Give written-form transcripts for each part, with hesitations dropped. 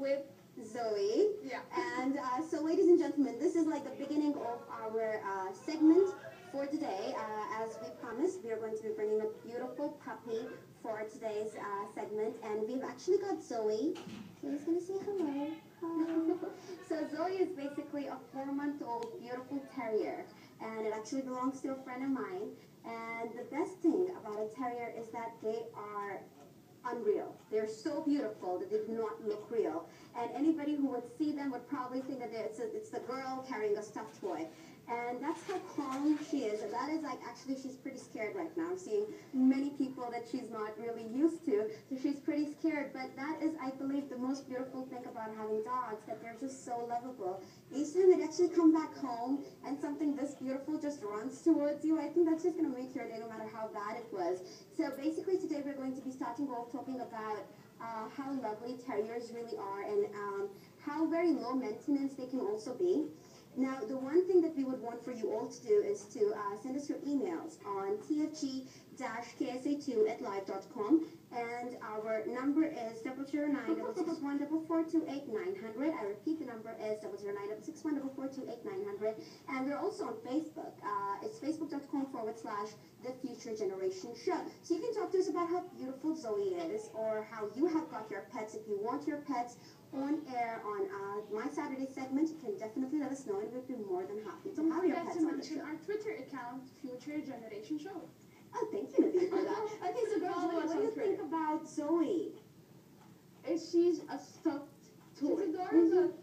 with Zoe. Yeah. And so, ladies and gentlemen, this is like the beginning of our segment for today. As we promised, we are going to be bringing a beautiful puppy for today's segment. And we've actually got Zoe. Zoe's going to say hello. Hi. So Zoe is basically a 4-month-old beautiful terrier. And it actually belongs to a friend of mine. And the best thing about a terrier is that they are unreal. They're so beautiful that they do not look real. And anybody who would see them would probably think that it's the girl carrying a stuffed toy. And that's how calm she is. And that is like, actually, she's pretty scared right now. I'm seeing many people that she's not really used to. So she's pretty scared. But that is, I believe, the most beautiful thing about having dogs, that they're just so lovable. Each time they actually come back home and something this beautiful just runs towards you, I think that's just going to make your day no matter how bad it was. So basically today we're going to be starting off talking about how lovely terriers really are and how very low maintenance they can also be. Now, the one thing that we would want for you all to do is to send us your emails on tfg-ksa2@live.com, and our number is 009-661-442-8900. I repeat, the number is 009-661-442-8900, and we're also on Facebook. It's facebook.com/The Future Generation Show. So you can talk to us about how beautiful Zoe is, or how you have got your pets. If you want your pets on air on my Saturday segment, you can definitely let us know, and we'd be more than happy to have your pets on the show. Our Twitter account, Future Generation Show. Oh, thank you, Nadine, for that. Okay, so girls, what do you think about Zoe? She's a stuffed toy. She's adorable.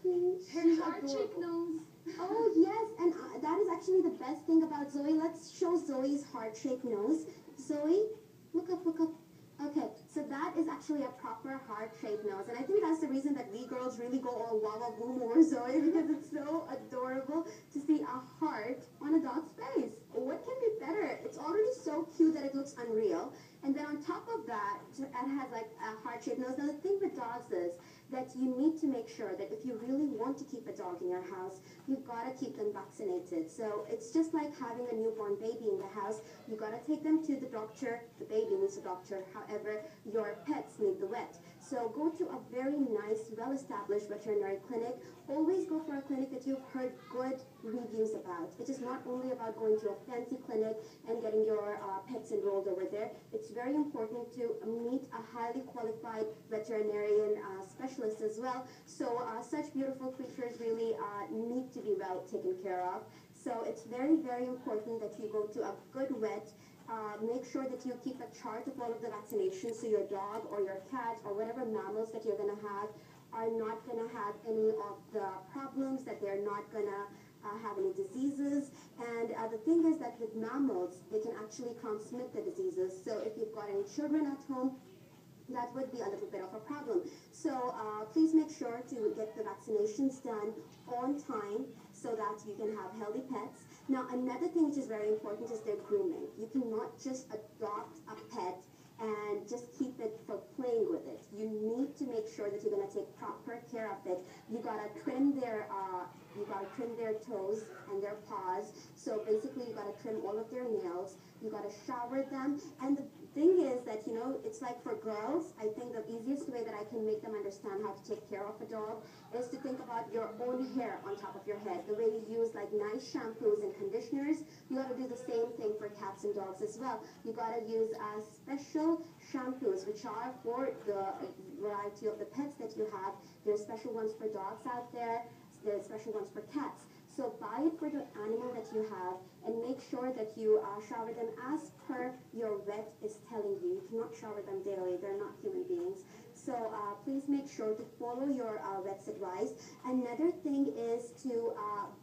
Her heart-shaped nose. Oh, yes, and that is actually the best thing about Zoe. Let's show Zoe's heart-shaped nose. Zoe, look up, look up. Okay, so that is actually a proper heart-shaped nose, and I think that's the reason that we girls really go all wow boom over Zoe, because it's so adorable to see a heart on a dog's face. What can be better? It's already so cute that it looks unreal, and then on top of that, it has like a heart-shaped nose. Now the thing with dogs is that you need to make sure that if you really want to keep a dog in your house, you've got to keep them vaccinated. So it's just like having a newborn baby in the house. You've got to take them to the doctor. The baby needs a doctor. However, your pets need the vet. So go to a very nice, well-established veterinary clinic. Always go for a clinic that you've heard good reviews about. It is not only about going to a fancy clinic and getting your pets enrolled over there. It's very important to meet a highly qualified veterinarian specialist as well. So such beautiful creatures really need to be well taken care of. So it's very, very important that you go to a good vet. Make sure that you keep a chart of all of the vaccinations, so your dog or your cat or whatever mammals that you're going to have are not going to have any of the problems, that they're not going to have any diseases. And the thing is that with mammals, they can actually transmit the diseases. So if you've got any children at home, that would be a little bit of a problem. So please make sure to get the vaccinations done on time so that you can have healthy pets. Now, another thing which is very important is their grooming. You cannot just adopt a pet and just keep it for playing with it. You need to make sure that you're going to take proper care of it. You gotta trim their toes and their paws. So basically, you gotta trim all of their nails. You gotta shower them. And the thing is that, you know, it's like for girls, I think the easiest way that I can make them understand how to take care of a dog is to think about your own hair on top of your head. The way you use like nice shampoos and conditioners, you gotta do the same thing for cats and dogs as well. You gotta use special shampoos, which are for the variety of the pets that you have. There's special ones for dogs out there. There's special ones for cats. So buy it for the animal that you have, and make sure that you shower them as per your vet is telling you. You cannot shower them daily. They're not human beings. So please make sure to follow your vet's advice. Another thing is to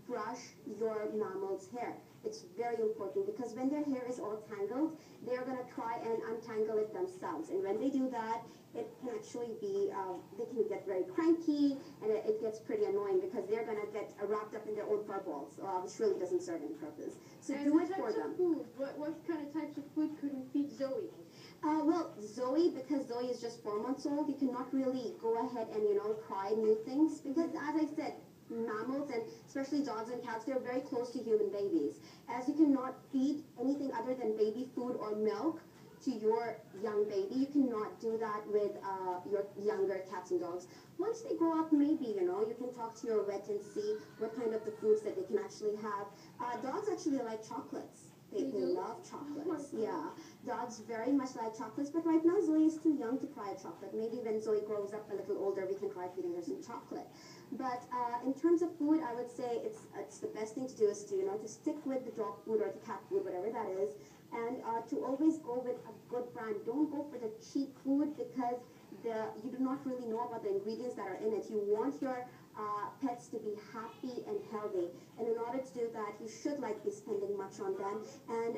brush your mammal's hair. It's very important, because when their hair is all tangled, they're going to try and untangle it themselves. And when they do that, it can actually be, they can get very cranky, and it gets pretty annoying, because they're going to get wrapped up in their own fur balls, which really doesn't serve any purpose. So and do it for them. Food? What kind of types of food could we feed Zoe? Well, Zoe, because Zoe is just 4 months old, you cannot really go ahead and, you know, try new things, because as I said, mammals, and especially dogs and cats, they're very close to human babies. As you cannot feed anything other than baby food or milk to your young baby. You cannot do that with your younger cats and dogs. Once they grow up, maybe, you can talk to your vet and see what kind of the foods that they can actually have. Dogs actually like chocolates. They love chocolates. Yeah, dogs very much like chocolates, but right now Zoe is too young to try a chocolate. Maybe when Zoe grows up a little older, we can try feeding her some chocolate. But in terms of food, I would say it's the best thing to do is to stick with the dog food or the cat food, whatever that is, and to always go with a good brand. Don't go for the cheap food because you do not really know about the ingredients that are in it. You want your pets to be happy and healthy, and in order to do that, you should be spending much on them. And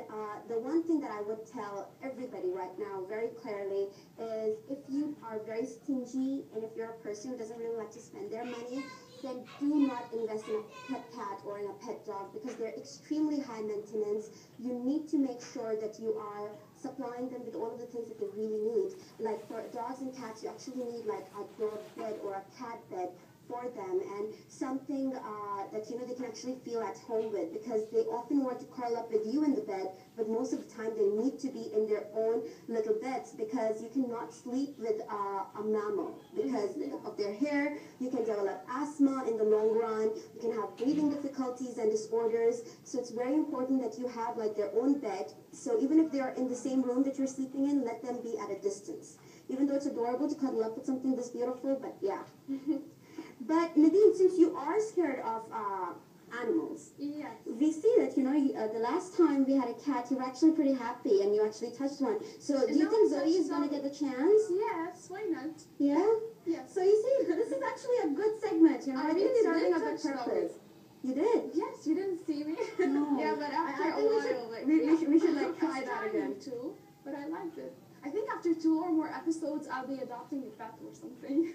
the one thing that I would tell everybody right now very clearly is if you are very stingy and if you're a person who doesn't really like to spend their money, then do not invest in a pet cat or in a pet dog because they're extremely high maintenance. You need to make sure that you are supplying them with all of the things that they really need. Like for dogs and cats, you actually need a dog bed or a cat bed for them, and something that they can actually feel at home with, because they often want to curl up with you in the bed, but most of the time they need to be in their own little beds because you cannot sleep with a mammal because of their hair. You can develop asthma in the long run. You can have breathing difficulties and disorders. So it's very important that you have their own bed. So even if they are in the same room that you're sleeping in, let them be at a distance. Even though it's adorable to cuddle up with something this beautiful, but yeah. But Nadine, since you are scared of animals, yes, we see that the last time we had a cat, you were actually pretty happy and you actually touched one. So do you think Zoe is going to get the chance? Yes, why not? Yeah. Yes. So you see, this is actually a good segment. I really it's serving a did good touch purpose. You did? Yes, you didn't see me. No. Yeah, but after I a think while, we should try that trying again. too, but I liked it. I think after 2 or more episodes, I'll be adopting a pet or something.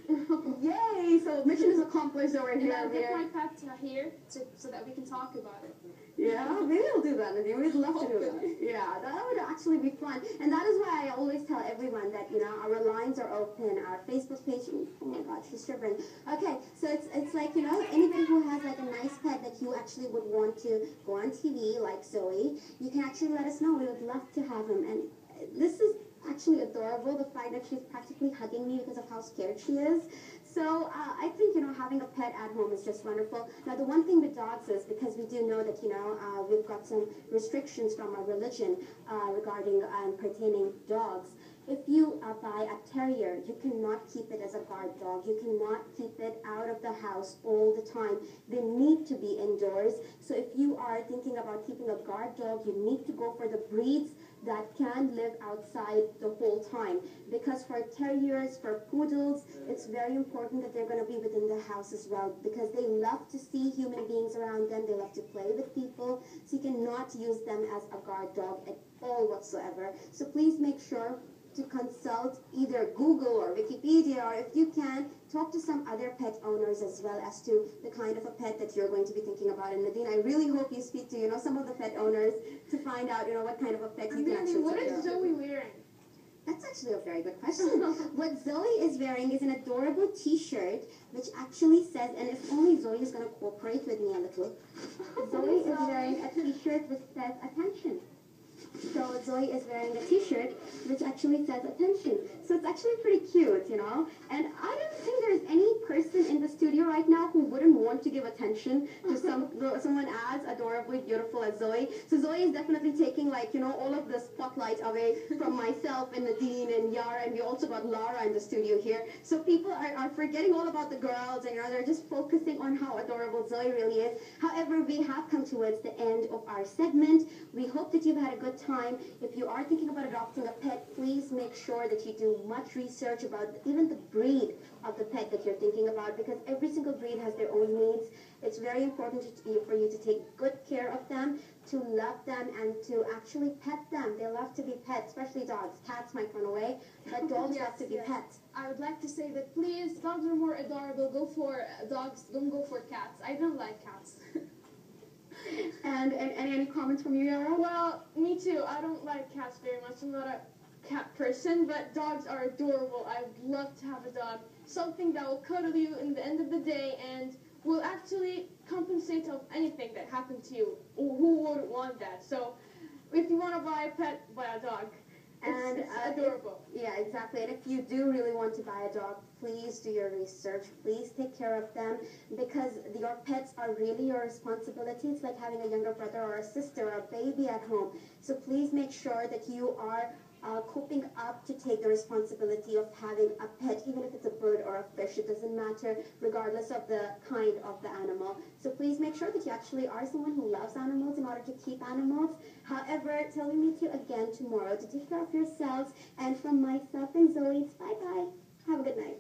Yay! So mission is accomplished over And here. I'll get my pet here so that we can talk about it. Yeah, maybe we'll do that, Nadine. We'd love to do that. Yeah, that would actually be fun. And that is why I always tell everyone that, our lines are open, our Facebook page. Oh my God, she's shivering. Okay, so it's like, anybody who has a nice pet that you actually would want to go on TV, like Zoe, you can actually let us know. We would love to have him. And this is actually adorable, the fact that she's practically hugging me because of how scared she is. So I think, having a pet at home is just wonderful. Now, the one thing with dogs is, because we do know that, we've got some restrictions from our religion regarding pertaining dogs. If you buy a terrier, you cannot keep it as a guard dog. You cannot keep it out of the house all the time. They need to be indoors. So if you are thinking about keeping a guard dog, you need to go for the breeds that can live outside the whole time. Because for terriers, for poodles, it's very important that they're going to be within the house as well, because they love to see human beings around them. They love to play with people. So you cannot use them as a guard dog at all whatsoever. So please make sure to consult either Google or Wikipedia, or if you can, talk to some other pet owners as well as to the kind of a pet that you're going to be thinking about. And Nadine, I really hope you speak to, some of the pet owners to find out, what kind of a pet you can actually what take care is of. Zoe wearing? That's actually a very good question. What Zoe is wearing is an adorable t-shirt which actually says, and if only Zoe is going to cooperate with me a little, Zoe is wearing a t-shirt which says attention. So Zoe is wearing a t-shirt which actually says attention. So it's actually pretty cute, And I don't think there's any person in the studio right now who wouldn't want to give attention to someone as adorably beautiful as Zoe. So Zoe is definitely taking all of the spotlight away from myself and Nadine and Yara, and we also got Lara in the studio here. So people are forgetting all about the girls, and they're just focusing on how adorable Zoe really is. However, we have come towards the end of our segment. We hope that you've had a good time. If you are thinking about adopting a pet, please make sure that you do much research about even the breed of the pet that you're thinking about, because every single breed has their own needs. It's very important for you to take good care of them, to love them, and to actually pet them. They love to be pets, especially dogs. Cats might run away, but dogs love to be pets. I would like to say that please, dogs are more adorable. Go for dogs, don't go for cats. I don't like cats. And any comments from you, Yara? Well, me too. I don't like cats very much. I'm not a cat person, but dogs are adorable. I'd love to have a dog. Something that will cuddle you in the end of the day and will actually compensate of anything that happened to you. Who wouldn't want that? So if you want to buy a pet, buy a dog. And It's adorable. Yeah, exactly. And if you do really want to buy a dog, please do your research. Please take care of them, because your pets are really your responsibility. It's like having a younger brother or a sister or a baby at home. So please make sure that you are coping up to take the responsibility of having a pet, even if it's a bird or a fish. It doesn't matter, regardless of the kind of the animal. So please make sure that you actually are someone who loves animals in order to keep animals. However, till we meet you again tomorrow, to take care of yourselves. And from myself and Zoe, it's bye-bye. Have a good night.